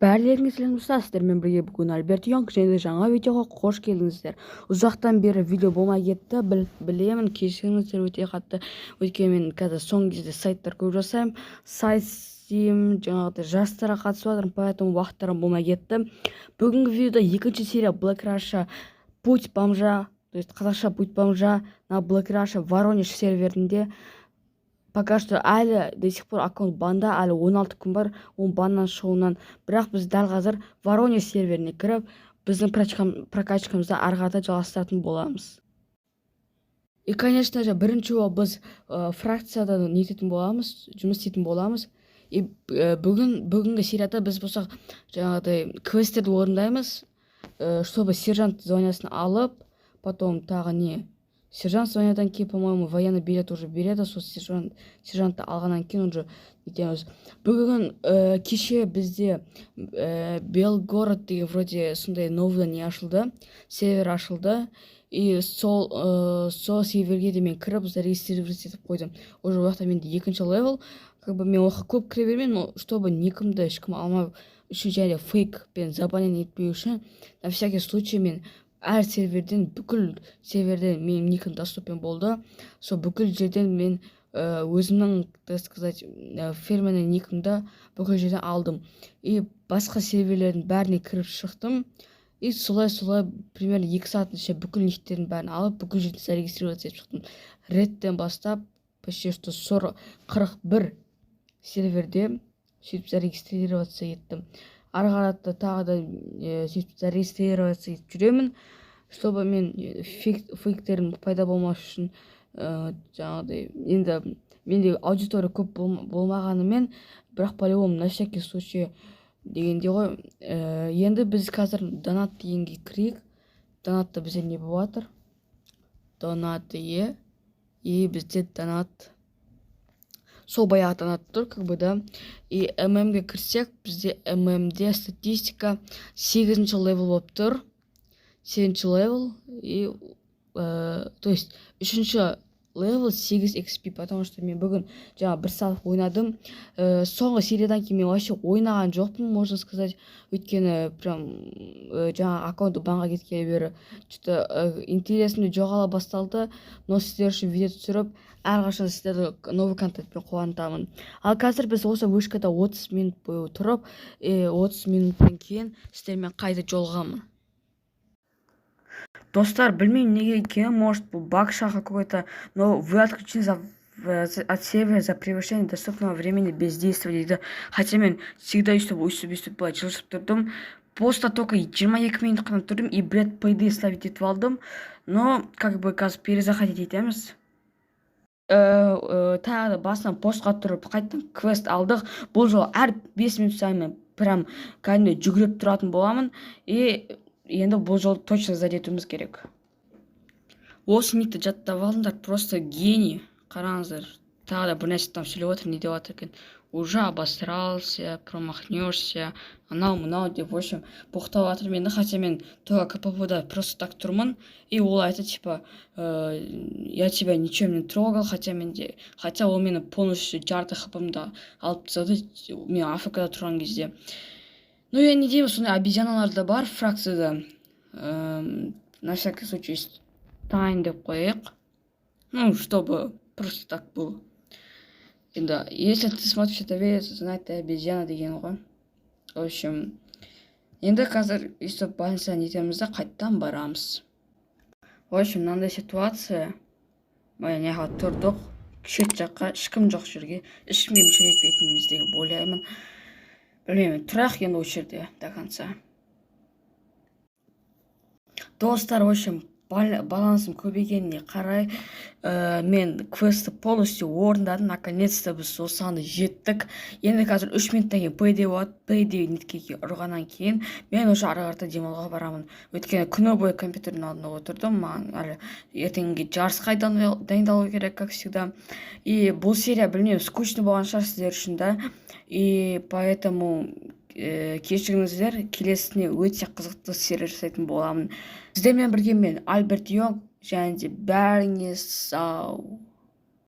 Бәрілеріңе сәлем сіздермен бірге бүгін Альберт Йонг және жаңа видеоға қош келдіңіздер. Ұзақтан бері видео болмай кетті, білемін, кешіріңіздер өте қатты. Өйткені мен қазір соңғы кезде сайттар көп жасаймын. Сайт істеймін, жаңағыдай жастарға қатысып жатырмын, поэтому уақыттарым болмай кетті. Бүгінгі видеода екінші серия Black Russia Путь бомжа, то есть қазақша Путь бомжа на Black Russia Воронеж серверінде. Пока что әлі до сих пор аккаунт банда, әлі 16 күн бар оның баннан шығуынан. Бірақ біз дәл қазір Воронеж серверіне кіріп, біздің прокачкамызды ары қарата жалғастыратын боламыз. И, конечно же, бірінші ол біз фракцияда нететін боламыз, жұмыс істейтін боламыз. И бүгінгі серияда біз болсақ жаңағыдай квестерді орындаймыз, чтобы сержант званиясын алып, потом тағы не? Сержант званиядан кейін, по-моему, военный билет уже береді, сол сержантты алғаннан кейін уже нетеміз. Бүгін кеше бізде Белгород деген вроде сондай новый не ашылды, сервер ашылды. И сол серверге де мен кіріп, зарегистрировать етіп қойдым. Уже уақытта менде екінші левел. Как бы мен оқа көп кіре бермеймін, но чтобы никімді ешкім алмай үшін және фейкпен забанен етпеу үшін, на всякий случай мен әр серверден, бүкіл серверден менің никім доступен болды. Сол бүкіл жерден мен өзімнің, так сказать, фирменный никімді бүкіл жерден алдым. И басқа серверлердің бәріне кіріп шықтым. И солай примерно 2 сағаттың ішінде бүкіл никтердің бәрін алып, бүкіл жерден зарегистрироваться етіп шықтым. Редтен бастап, почти что 41 серверде сөйтіп зарегистрироваться еттім. Ары қарата тағы да сөйтіп зарегистрироваться етіп жүремін, чтобы мен фейктерім пайда болмас үшін. Жаңағыдай, енді менде аудитория көп болмағанымен, бірақ по-любому на всякий случай дегенде ғой. Енді біз қазір донат дегенге кірейік. Донатта бізде не болатыр? Донат и бізде донат. Сол баяғы донат тұр, как бы, да. И ММге кірсек, бізде ММде статистика 8-ші левел болып тұр. 7-ші левел. И, то есть, 3-ші левел 8 XP, потому что мен бүгін жаңа 1 сағат ойнадым. Соңғы сериядан кейін мен вообще ойнаған жоқпын, можно сказать. Өйткені прям жаңа аккаунты банға кеткелі бері что-то интересный жоғала басталды. Но сіздер үшін видео түсіріп, әрқашан сіздерді новый контентпен қуантамын. Ал қазір біз осы вышкада 30 минут бойы тұрып, 30 минуттан кейін сіздермен қайта жолығамын. Достар, білмеймін неге екенін, может бұл баг шаха какой-то, но вы отключены от сервера за превышение доступного времени бездействия дейді. Хотя мен всегда өйстіп былай жылжып тұрдым. Просто только 22 минут қана тұрдым и, блядь, PD ставить етіп алдым. Но, как бы, қазір перезаходить етеміз. Тағы да басынан постқа тұрып, қайттан квест алдық. Бұл жол әр 5 минут сайын мен прям кәдімгідей жүгіріп тұратын боламын. И енді бұл жол точно задетуіміз керек. Осы никті жаттап алдыңдар, просто гений. Қараңыздар, тағы да бір нәрсе там сөйлеп отыр, не деп отыр екен. Уже обосрался, промахнешься, анау-мынау деп, в общем, боқтап жатыр мені. Хотя мен только КПП-да просто так тұрмын. И ол айтты, типа, я тебя ничем не трогал, хотя ол мені полностью жарты хп'мді алып тастады, мен АФК-да тұрған кезде. Ну, я не деймін, сондай обезьяналар да бар фракцияда. На всякий случай ставим деп қояйық. Ну, чтобы просто так было. И да, если ты смотришь это видео, то знать ты обезьяна деген ғой. В общем, енді қазір өйстіп больница нетемізді қайттан барамыз. В общем, мынандай ситуация. Мен неға тұрдық, шет жаққа, ешкім жоқ жерге, ешкімге ничего етпейтініміз деп ойлаймын. Білмеймін, тұрақ енді осы жерде до конца. Достар, в общем, балансым көбейгеніне қарай, мен квесті полностью орындадым. Наконец-то біз осыны жеттік. Енді қазір 3 минуттан кейін PD неткеге ұрғаннан кейін мен уже ары қарата демалуға барамын. Өйткені күні бойы компьютердің алдында отырдым. Маған әлі ертеңге жарысқа дайындалу керек, как всегда. И бұл серия, білмеймін, скучный болған шығар сіздер үшін да. И поэтому кешіріңіздер, келесіне өте қызықты серия жасайтын боламын. Сіздермен бірге мен Альберт Йонг, және де бәріңе сау.